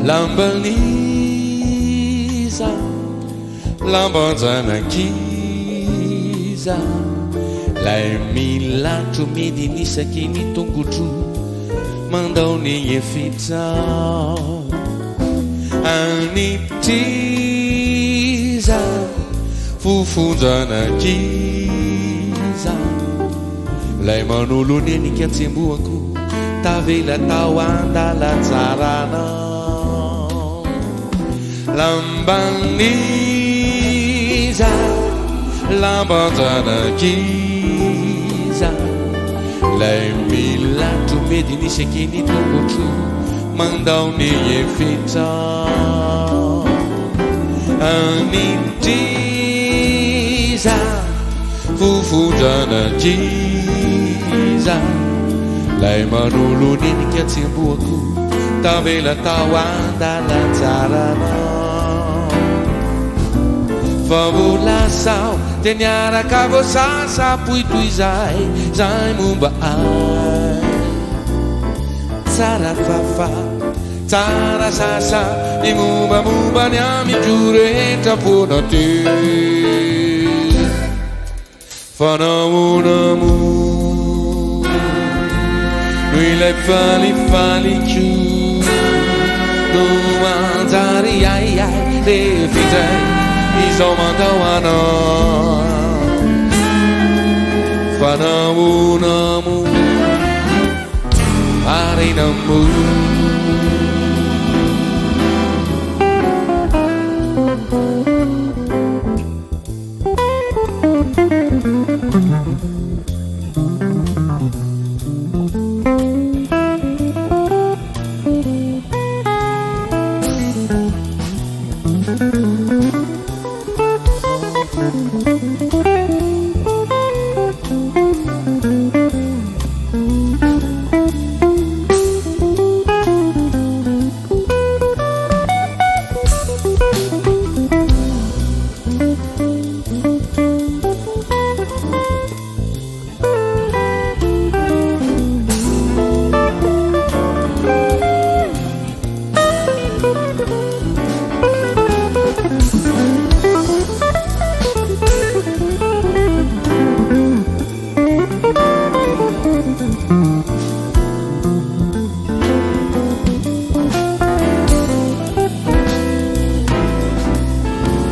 Lambaniza, lambanzana kiza, lay milatro midinisaky ny tongotro mandao ny efitsao anitiza fofonjana kiza lay manolo ny enika tsemboako tavela tao andalatsarana lambaniza lambanjana kiza lay milatro medinisaky ny tongotro mandao ny efitsao anitiza fofonjana kiza lay manolo nenika tsemboako tavela tao andalatsarana fa volasao teniaraka voasasa poitoy zay zay momba ay tsara fafa tsara sasa ny mombamomba ny amindro rehetra fona te fanaonamo no ilay falifaliko no manjary aiai lefizay izao mandao anao fanaonamo arinamo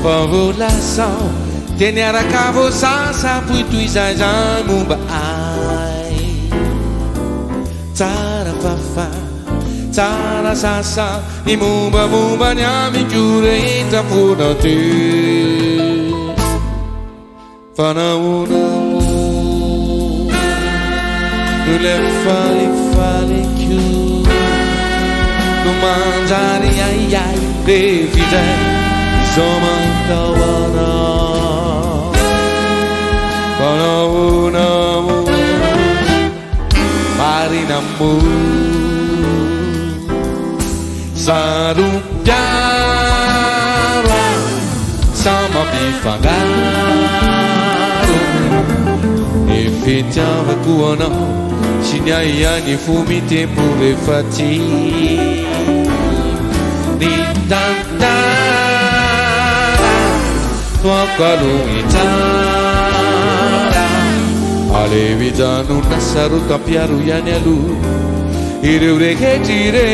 Favolasao teniaraka voasasa poitoy zay zay momba ay tsara fafa tsara sasa ny mombamomba ny amindro rehetra fona te fanaonamo no le falifaliko no manjary aiai lefizay Somantavana Panaunamo Marinamu Sarupyara Sama bifangaro Efetiava kuana Sinyaya ni fumite pure fati Nitanta Tuakalungitara Alevita nuna saruta piaru yani alu Ireu reketire